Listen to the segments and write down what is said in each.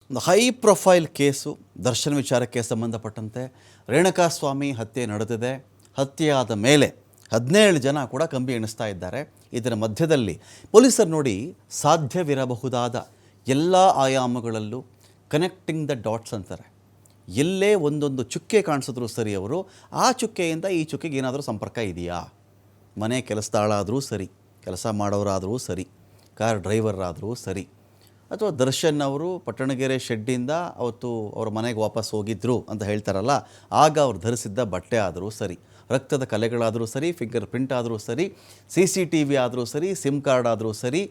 ಒಂದು high profile case Darshan ವಿಚಾರಕ್ಕೆ ಸಂಬಂಧಪಟ್ಟಂತೆ ರೇಣುಕಾಸ್ವಾಮಿ ಹತ್ಯೆ ನಡೆದಿದೆ. ಹತ್ಯೆಯಾದ ಮೇಲೆ 17 ಜನ ಕೂಡ ಕಂಬಿ ಎಣಿಸ್ತಾ ಇದ್ದಾರೆ. ಇದರ ಮಧ್ಯದಲ್ಲಿ ಪೊಲೀಸರು ನೋಡಿ ಸಾಧ್ಯವಿರಬಹುದಾದ ಎಲ್ಲ ಆಯಾಮಗಳಲ್ಲೂ ಕನೆಕ್ಟಿಂಗ್ ದ ಡಾಟ್ಸ್ ಅಂತಾರೆ. ಎಲ್ಲೇ ಒಂದೊಂದು ಚುಕ್ಕೆ ಕಾಣಿಸಿದ್ರು ಸರಿ, ಅವರು ಆ ಚುಕ್ಕೆಯಿಂದ ಈ ಚುಕ್ಕೆಗೆ ಏನಾದರೂ ಸಂಪರ್ಕ ಇದೆಯಾ? ಮನೆ ಕೆಲಸದಾಳಾದರೂ ಸರಿ, ಕೆಲಸ ಮಾಡೋರಾದರೂ ಸರಿ, ಕಾರ್ ಡ್ರೈವರಾದರೂ ಸರಿ, ಅಥವಾ ದರ್ಶನ್ ಅವರು ಪಟ್ಟಣಗೆರೆ ಶೆಡ್ಡಿಂದ ಅವತ್ತು ಅವ್ರ ಮನೆಗೆ ವಾಪಸ್ ಹೋಗಿದ್ರು ಅಂತ ಹೇಳ್ತಾರಲ್ಲ, ಆಗ ಅವ್ರು ಧರಿಸಿದ್ದ ಬಟ್ಟೆ ಆದರೂ ಸರಿ, ರಕ್ತದ ಕಲೆಗಳಾದರೂ ಸರಿ, ಫಿಂಗರ್ ಪ್ರಿಂಟ್ ಆದರೂ ಸರಿ, CCTV ಆದರೂ ಸರಿ, ಸಿಮ್ ಕಾರ್ಡ್ ಆದರೂ ಸರಿ,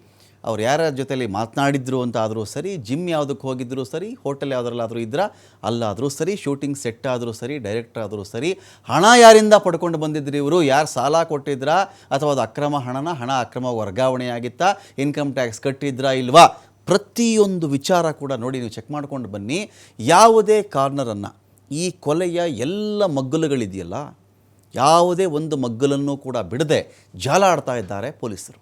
ಅವ್ರು ಯಾರ ಜೊತೆಲಿ ಮಾತನಾಡಿದ್ರು ಅಂತ ಆದರೂ ಸರಿ, ಜಿಮ್ ಯಾವುದಕ್ಕೆ ಹೋಗಿದ್ರು ಸರಿ, ಹೋಟೆಲ್ ಯಾವುದ್ರಲ್ಲಾದರೂ ಇದ್ರಾ ಅಲ್ಲಾದರೂ ಸರಿ, ಶೂಟಿಂಗ್ ಸೆಟ್ ಆದರೂ ಸರಿ, ಡೈರೆಕ್ಟರ್ ಆದರೂ ಸರಿ, ಹಣ ಯಾರಿಂದ ಪಡ್ಕೊಂಡು ಬಂದಿದ್ರು ಇವರು, ಯಾರು ಸಾಲ ಕೊಟ್ಟಿದ್ರಾ ಅಥವಾ ಅದು ಅಕ್ರಮ ಹಣ ಅಕ್ರಮ ವರ್ಗಾವಣೆಯಾಗಿತ್ತಾ, ಇನ್ಕಮ್ ಟ್ಯಾಕ್ಸ್ ಕಟ್ಟಿದ್ರಾ ಇಲ್ವಾ, ಪ್ರತಿಯೊಂದು ವಿಚಾರ ಕೂಡ ನೋಡಿ ನೀವು ಚೆಕ್ ಮಾಡ್ಕೊಂಡು ಬನ್ನಿ. ಯಾವುದೇ ಕಾರ್ನರನ್ನು, ಈ ಕೊಲೆಯ ಎಲ್ಲ ಮಗ್ಗಲುಗಳಿದೆಯಲ್ಲ, ಯಾವುದೇ ಒಂದು ಮಗ್ಗಲನ್ನು ಕೂಡ ಬಿಡದೆ ಜಾಲ ಆಡ್ತಾ ಇದ್ದಾರೆ ಪೊಲೀಸರು.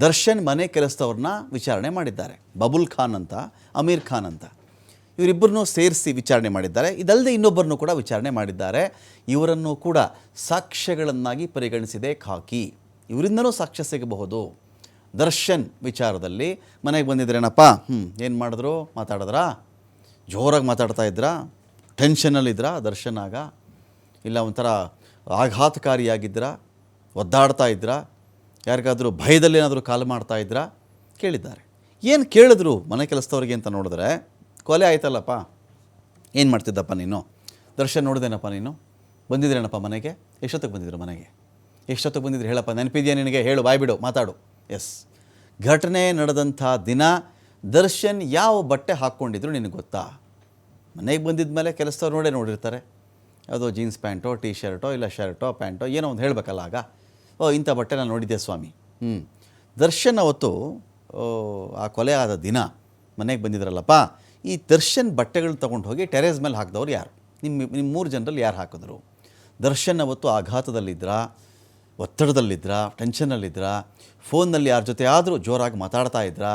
ದರ್ಶನ್ ಮನೆ ಕೆಲಸದವ್ರನ್ನ ವಿಚಾರಣೆ ಮಾಡಿದ್ದಾರೆ. ಬಬುಲ್ ಖಾನ್ ಅಂತ, ಅಮೀರ್ ಖಾನ್ ಅಂತ, ಇವರಿಬ್ಬರನ್ನೂ ಸೇರಿಸಿ ವಿಚಾರಣೆ ಮಾಡಿದ್ದಾರೆ. ಇದಲ್ಲದೆ ಇನ್ನೊಬ್ಬರನ್ನು ಕೂಡ ವಿಚಾರಣೆ ಮಾಡಿದ್ದಾರೆ. ಇವರನ್ನು ಕೂಡ ಸಾಕ್ಷ್ಯಗಳನ್ನಾಗಿ ಪರಿಗಣಿಸಿದೆ ಖಾಕಿ. ಇವರಿಂದನೂ ಸಾಕ್ಷ್ಯ ಸಿಗಬಹುದು. ದರ್ಶನ್ ವಿಚಾರದಲ್ಲಿ ಮನೆಗೆ ಬಂದಿದ್ರೇನಪ್ಪ, ಏನು ಮಾಡಿದ್ರು, ಮಾತಾಡಿದ್ರಾ, ಜೋರಾಗಿ ಮಾತಾಡ್ತಾ ಇದ್ರಾ, ಟೆನ್ಷನಲ್ಲಿದ್ರಾ ದರ್ಶನ್ ಆಗ, ಇಲ್ಲ ಒಂಥರ ಆಘಾತಕಾರಿಯಾಗಿದ್ರಾ, ಒದ್ದಾಡ್ತಾ ಇದ್ರಾ, ಯಾರಿಗಾದರೂ ಭಯದಲ್ಲಿ ಏನಾದರೂ ಕಾಲು ಮಾಡ್ತಾ ಇದ್ರಾ ಕೇಳಿದ್ದಾರೆ. ಏನು ಕೇಳಿದ್ರು ಮನೆ ಕೆಲಸದವ್ರಿಗೆ ಅಂತ ನೋಡಿದ್ರೆ, ಕೊಲೆ ಆಯ್ತಲ್ಲಪ್ಪ, ಏನು ಮಾಡ್ತಿದ್ದಪ್ಪ ನೀನು, ದರ್ಶನ್ ನೋಡಿದೇನಪ್ಪ ನೀನು, ಬಂದಿದ್ರೇನಪ್ಪ ಮನೆಗೆ, ಎಷ್ಟೊತ್ತಿಗೆ ಬಂದಿದ್ರು ಮನೆಗೆ, ಎಷ್ಟೊತ್ತಿಗೆ ಬಂದಿದ್ರು ಹೇಳಪ್ಪ, ನೆನಪಿದೆಯಾ ನಿನಗೆ, ಹೇಳು, ಬಾಯ್ಬಿಡು, ಮಾತಾಡು. ಎಸ್, ಘಟನೆ ನಡೆದಂಥ ದಿನ ದರ್ಶನ್ ಯಾವ ಬಟ್ಟೆ ಹಾಕ್ಕೊಂಡಿದ್ರು ನಿನಗೆ ಗೊತ್ತಾ? ಮನೆಗೆ ಬಂದಿದ್ದ ಮೇಲೆ ಕೆಲಸದವ್ರು ನೋಡಿರ್ತಾರೆ, ಯಾವುದೋ ಜೀನ್ಸ್ ಪ್ಯಾಂಟೋ, ಟೀ ಶರ್ಟೋ, ಇಲ್ಲ ಶರ್ಟೋ ಪ್ಯಾಂಟೋ ಏನೋ ಒಂದು ಹೇಳಬೇಕಲ್ಲ. ಆಗ ಇಂಥ ಬಟ್ಟೆ ನಾನು ನೋಡಿದ್ದೆ ಸ್ವಾಮಿ. ದರ್ಶನ್ ಅವತ್ತು ಆ ಕೊಲೆ ಆದ ದಿನ ಮನೆಗೆ ಬಂದಿದ್ರಲ್ಲಪ್ಪ, ಈ ದರ್ಶನ್ ಬಟ್ಟೆಗಳು ತೊಗೊಂಡು ಹೋಗಿ ಟೆರೇಸ್ ಮೇಲೆ ಹಾಕಿದವ್ರು ಯಾರು? ನಿಮ್ಮ 3 ಜನರಲ್ಲಿ ಯಾರು ಹಾಕಿದ್ರು? ದರ್ಶನ್ ಅವತ್ತು ಆಘಾತದಲ್ಲಿದ್ರಾ, ಒತ್ತಡದಲ್ಲಿದ್ರಾ, ಟೆನ್ಷನಲ್ಲಿದ್ರಾ, ಫೋನ್ನಲ್ಲಿ ಯಾರ ಜೊತೆ ಆದರೂ ಜೋರಾಗಿ ಮಾತಾಡ್ತಾ ಇದ್ರಾ,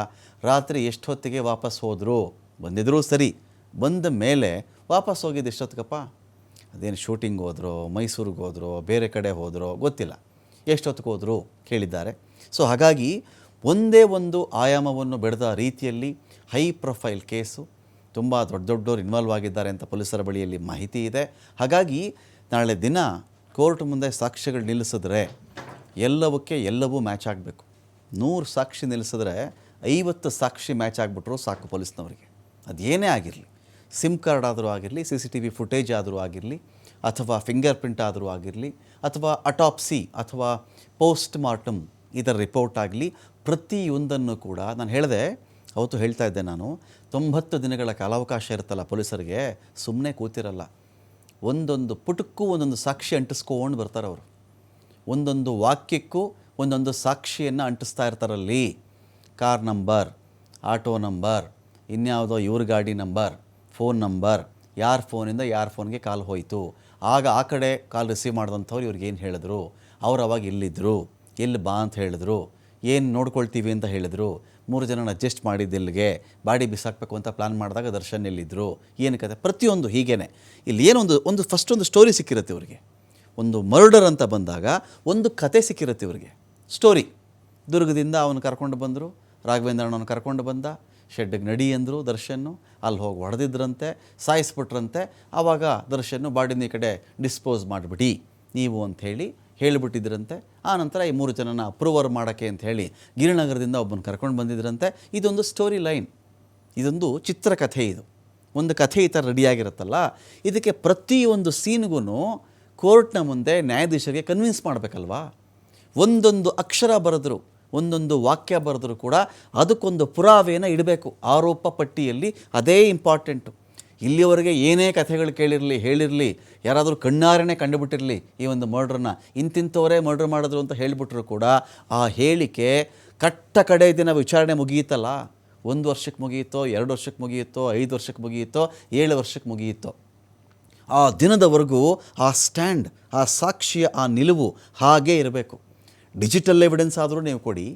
ರಾತ್ರಿ ಎಷ್ಟು ಹೊತ್ತಿಗೆ ವಾಪಸ್ ಹೋದರು? ಬಂದಿದ್ರೂ ಸರಿ, ಬಂದ ಮೇಲೆ ವಾಪಸ್ ಹೋಗಿದ್ದು ಎಷ್ಟೊತ್ತಿಗಪ್ಪ? ಅದೇನು ಶೂಟಿಂಗ್ ಹೋದ್ರೋ, ಮೈಸೂರಿಗೆ ಹೋದ್ರೋ, ಬೇರೆ ಕಡೆ ಹೋದ್ರೋ ಗೊತ್ತಿಲ್ಲ, ಎಷ್ಟೊತ್ತಿಗೆ ಹೋದರು ಕೇಳಿದ್ದಾರೆ. ಸೊ ಹಾಗಾಗಿ ಒಂದೇ ಒಂದು ಆಯಾಮವನ್ನು ಬೆಳೆದ ರೀತಿಯಲ್ಲಿ ಹೈ ಪ್ರೊಫೈಲ್ ಕೇಸು, ತುಂಬ ದೊಡ್ಡವರು ಇನ್ವಾಲ್ವ್ ಆಗಿದ್ದಾರೆ ಅಂತ ಪೊಲೀಸರ ಬಳಿಯಲ್ಲಿ ಮಾಹಿತಿ ಇದೆ. ಹಾಗಾಗಿ ನಾಳೆ ದಿನ ಕೋರ್ಟ್ ಮುಂದೆ ಸಾಕ್ಷ್ಯಗಳು ನಿಲ್ಲಿಸಿದ್ರೆ ಎಲ್ಲವಕ್ಕೆ ಎಲ್ಲವೂ ಮ್ಯಾಚ್ ಆಗಬೇಕು. 100 ಸಾಕ್ಷಿ ನಿಲ್ಲಿಸಿದ್ರೆ 50 ಸಾಕ್ಷಿ ಮ್ಯಾಚ್ ಆಗಿಬಿಟ್ರು ಸಾಕು ಪೊಲೀಸ್ನವರಿಗೆ. ಅದೇನೇ ಆಗಿರಲಿ, ಸಿಮ್ ಕಾರ್ಡ್ ಆದರೂ ಆಗಿರಲಿ, CCTV ಫುಟೇಜ್ ಆದರೂ ಆಗಿರಲಿ, ಅಥವಾ ಫಿಂಗರ್ ಪ್ರಿಂಟ್ ಆದರೂ ಆಗಿರಲಿ, ಅಥವಾ ಅಟಾಪ್ಸಿ ಅಥವಾ ಪೋಸ್ಟ್ ಮಾರ್ಟಮ್ ಇದರ ರಿಪೋರ್ಟ್ ಆಗಲಿ, ಪ್ರತಿಯೊಂದನ್ನು ಕೂಡ ನಾನು ಹೇಳಿದೆ, ಅವತ್ತು ಹೇಳ್ತಾ ಇದ್ದೆ ನಾನು, 90 ದಿನಗಳ ಕಾಲಾವಕಾಶ ಇರುತ್ತಲ್ಲ ಪೊಲೀಸರಿಗೆ, ಸುಮ್ಮನೆ ಕೂತಿರಲ್ಲ. ಒಂದೊಂದು ಪುಟಕ್ಕೂ ಒಂದೊಂದು ಸಾಕ್ಷಿ ಅಂಟಿಸ್ಕೊಂಡು ಬರ್ತಾರೆ ಅವರು. ಒಂದೊಂದು ವಾಕ್ಯಕ್ಕೂ ಒಂದೊಂದು ಸಾಕ್ಷಿಯನ್ನು ಅಂಟಿಸ್ತಾ ಇರ್ತಾರಲ್ಲಿ. ಕಾರ್ ನಂಬರ್, ಆಟೋ ನಂಬರ್, ಇನ್ಯಾವುದೋ ಇವ್ರ ಗಾಡಿ ನಂಬರ್, ಫೋನ್ ನಂಬರ್, ಯಾರ ಫೋನಿಂದ ಯಾರ ಫೋನ್ಗೆ ಕಾಲ್ ಹೋಯಿತು, ಆಗ ಆ ಕಡೆ ಕಾಲ್ ರಿಸೀವ್ ಮಾಡಿದಂಥವ್ರು ಇವ್ರಿಗೇನು ಹೇಳಿದ್ರು, ಅವ್ರು ಅವಾಗ ಎಲ್ಲಿದ್ದರು, ಎಲ್ಲಿ ಬಾ ಅಂತ ಹೇಳಿದ್ರು, ಏನು ನೋಡ್ಕೊಳ್ತೀವಿ ಅಂತ ಹೇಳಿದ್ರು, 3 ಜನನ ಅಡ್ಜಸ್ಟ್ ಮಾಡಿದ್ದಿಲ್ಲಿಗೆ, ಬಾಡಿ ಬಿಸಾಕಬೇಕು ಅಂತ ಪ್ಲ್ಯಾನ್ ಮಾಡಿದಾಗ ದರ್ಶನ್ ಎಲ್ಲಿದ್ದರು, ಏನು ಕತೆ, ಪ್ರತಿಯೊಂದು ಹೀಗೇ. ಇಲ್ಲಿ ಏನೊಂದು ಫಸ್ಟ್ ಒಂದು ಸ್ಟೋರಿ ಸಿಕ್ಕಿರುತ್ತೆ ಇವರಿಗೆ. ಒಂದು ಮರ್ಡರ್ ಅಂತ ಬಂದಾಗ ಒಂದು ಕತೆ ಸಿಕ್ಕಿರುತ್ತೆ ಇವರಿಗೆ, ಸ್ಟೋರಿ. ದುರ್ಗದಿಂದ ಅವನು ಕರ್ಕೊಂಡು ಬಂದರು, ರಾಘವೇಂದ್ರಣ್ಣವನು ಕರ್ಕೊಂಡು ಬಂದ, ಶೆಡ್ಡಿಗೆ ನಡಿ ಅಂದರು ದರ್ಶನ್ನು, ಅಲ್ಲಿ ಹೋಗಿ ಹೊಡೆದಿದ್ರಂತೆ, ಸಾಯಿಸ್ಬಿಟ್ರಂತೆ. ಆವಾಗ ದರ್ಶನ್ನು ಬಾಡಿನ ಈ ಕಡೆ ಡಿಸ್ಪೋಸ್ ಮಾಡಿಬಿಡಿ ನೀವು ಅಂಥೇಳಿ ಹೇಳಿಬಿಟ್ಟಿದ್ರಂತೆ. ಆನಂತರ ಈ 3 ಜನನ ಅಪ್ರೂವರ್ ಮಾಡೋಕ್ಕೆ ಅಂಥೇಳಿ ಗಿರಿನಗರದಿಂದ ಒಬ್ಬನ ಕರ್ಕೊಂಡು ಬಂದಿದ್ರಂತೆ. ಇದೊಂದು ಸ್ಟೋರಿ ಲೈನ್, ಇದೊಂದು ಚಿತ್ರಕಥೆ. ಇದು ಒಂದು ಕಥೆ ಈ ಥರ ರೆಡಿಯಾಗಿರುತ್ತಲ್ಲ, ಇದಕ್ಕೆ ಪ್ರತಿಯೊಂದು ಸೀನ್ಗೂ ಕೋರ್ಟ್ನ ಮುಂದೆ ನ್ಯಾಯಾಧೀಶರಿಗೆ ಕನ್ವಿನ್ಸ್ ಮಾಡಬೇಕಲ್ವಾ. ಒಂದೊಂದು ಅಕ್ಷರ ಬರೆದ್ರು, ಒಂದೊಂದು ವಾಕ್ಯ ಬರೆದ್ರು ಕೂಡ ಅದಕ್ಕೊಂದು ಪುರಾವೆಯನ್ನು ಇಡಬೇಕು ಆರೋಪ ಪಟ್ಟಿಯಲ್ಲಿ. ಅದೇ ಇಂಪಾರ್ಟೆಂಟು. ಇಲ್ಲಿವರೆಗೆ ಏನೇ ಕಥೆಗಳು ಕೇಳಿರಲಿ, ಹೇಳಿರಲಿ, ಯಾರಾದರೂ ಕಣ್ಣಾರನೇ ಕಂಡುಬಿಟ್ಟಿರಲಿ ಈ ಒಂದು ಮರ್ಡ್ರನ್ನ, ಇಂತಿಂಥವರೇ ಮರ್ಡ್ರ್ ಮಾಡಿದ್ರು ಅಂತ ಹೇಳಿಬಿಟ್ರು ಕೂಡ ಆ ಹೇಳಿಕೆ ಕಟ್ಟ ಕಡೆ ದಿನ ವಿಚಾರಣೆ ಮುಗಿಯಿತಲ್ಲ, 1 ವರ್ಷಕ್ಕೆ ಮುಗಿಯಿತೋ, 2 ವರ್ಷಕ್ಕೆ ಮುಗಿಯುತ್ತೋ, 5 ವರ್ಷಕ್ಕೆ ಮುಗಿಯುತ್ತೋ, 7 ವರ್ಷಕ್ಕೆ ಮುಗಿಯುತ್ತೋ, ಆ ದಿನದವರೆಗೂ ಆ ಸ್ಟ್ಯಾಂಡ್, ಆ ಸಾಕ್ಷಿಯ ಆ ನಿಲುವು ಹಾಗೇ ಇರಬೇಕು. ಡಿಜಿಟಲ್ ಎವಿಡೆನ್ಸ್ ಆದರೂ ನೀವು ಕೊಡಿ,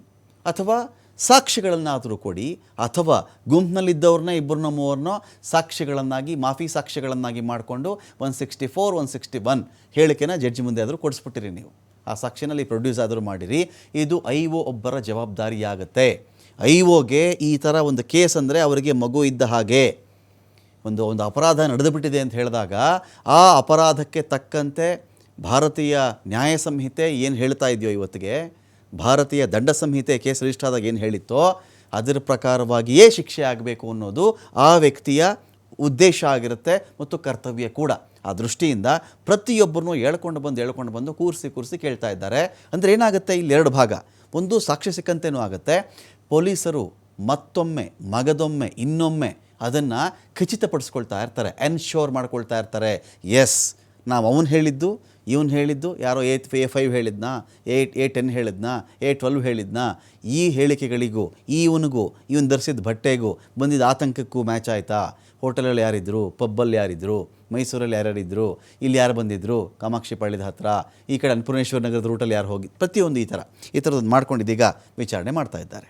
ಅಥವಾ ಸಾಕ್ಷಿಗಳನ್ನಾದರೂ ಕೊಡಿ, ಅಥವಾ ಗುಂಪಿನಲ್ಲಿದ್ದವ್ರನ್ನ ಇಬ್ಬರನ್ನೋ ಮೂವರನ್ನೋ ಸಾಕ್ಷಿಗಳನ್ನಾಗಿ, ಮಾಫಿ ಸಾಕ್ಷಿಗಳನ್ನಾಗಿ ಮಾಡಿಕೊಂಡು 164, 161 ಹೇಳಿಕೆನ ಜಡ್ಜಿ ಮುಂದೆ ಆದರೂ ಕೊಡಿಸ್ಬಿಟ್ಟಿರಿ ನೀವು. ಆ ಸಾಕ್ಷಿನಲ್ಲಿ ಪ್ರೊಡ್ಯೂಸ್ ಆದರೂ ಮಾಡಿರಿ. ಇದು IO ಒಬ್ಬರ ಜವಾಬ್ದಾರಿಯಾಗುತ್ತೆ. IOಗೆ ಈ ಥರ ಒಂದು ಕೇಸ್ ಅಂದರೆ ಅವರಿಗೆ ಮಗು ಇದ್ದ ಹಾಗೆ. ಒಂದು ಅಪರಾಧ ನಡೆದುಬಿಟ್ಟಿದೆ ಅಂತ ಹೇಳಿದಾಗ ಆ ಅಪರಾಧಕ್ಕೆ ತಕ್ಕಂತೆ ಭಾರತೀಯ ನ್ಯಾಯ ಸಂಹಿತೆ ಏನು ಹೇಳ್ತಾ ಇದೆಯೋ ಇವತ್ತಿಗೆ, ಭಾರತೀಯ ದಂಡ ಸಂಹಿತೆ ಕೇಸ್ ರಿಜಿಸ್ಟರ್ ಆದಾಗ ಏನು ಹೇಳಿತ್ತೋ ಅದರ ಪ್ರಕಾರವಾಗಿಯೇ ಶಿಕ್ಷೆ ಆಗಬೇಕು ಅನ್ನೋದು ಆ ವ್ಯಕ್ತಿಯ ಉದ್ದೇಶ ಆಗಿರುತ್ತೆ ಮತ್ತು ಕರ್ತವ್ಯ ಕೂಡ. ಆ ದೃಷ್ಟಿಯಿಂದ ಪ್ರತಿಯೊಬ್ಬರನ್ನೂ ಹೇಳ್ಕೊಂಡು ಬಂದು ಕೂರಿಸಿ ಕೇಳ್ತಾ ಇದ್ದಾರೆ. ಅಂದರೆ ಏನಾಗುತ್ತೆ, ಇಲ್ಲಿ 2 ಭಾಗ. ಒಂದು, ಸಾಕ್ಷಿ ಸಿಕ್ಕಂತೇನೂ ಆಗುತ್ತೆ. ಪೊಲೀಸರು ಮತ್ತೊಮ್ಮೆ ಮಗದೊಮ್ಮೆ ಇನ್ನೊಮ್ಮೆ ಅದನ್ನು ಖಚಿತಪಡಿಸ್ಕೊಳ್ತಾ ಇರ್ತಾರೆ, ಎನ್ಶೋರ್ ಮಾಡ್ಕೊಳ್ತಾ ಇರ್ತಾರೆ. ಎಸ್, ನಾವು ಅವನು ಹೇಳಿದ್ದು, ಇವನು ಹೇಳಿದ್ದು, ಯಾರೋ A5 ಹೇಳಿದ್ನಾ, A10 ಹೇಳಿದ್ನಾ, A12 ಹೇಳಿದ್ನಾ, ಈ ಹೇಳಿಕೆಗಳಿಗೂ ಇವನಿಗೂ ಇವನು ಧರಿಸಿದ ಬಟ್ಟೆಗೂ ಬಂದಿದ್ದ ಆತಂಕಕ್ಕೂ ಮ್ಯಾಚ್ ಆಯಿತಾ? ಹೋಟೆಲಲ್ಲಿ ಯಾರಿದ್ದರು, ಪಬ್ಬಲ್ಲಿ ಯಾರಿದ್ದರು, ಮೈಸೂರಲ್ಲಿ ಯಾರ್ಯಾರಿದ್ದರು, ಇಲ್ಲಿ ಯಾರು ಬಂದಿದ್ದರು, ಕಾಮಾಕ್ಷಿ ಪಾಳ್ಯದ ಹತ್ರ, ಈ ಕಡೆ ಅನ್ನಪೂರ್ಣೇಶ್ವರ ನಗರದ ರೂಟಲ್ಲಿ ಯಾರು ಹೋಗಿ, ಪ್ರತಿಯೊಂದು ಈ ಥರದ್ದು ಮಾಡ್ಕೊಂಡಿದ್ದೀಗ ವಿಚಾರಣೆ ಮಾಡ್ತಾ ಇದ್ದಾರೆ.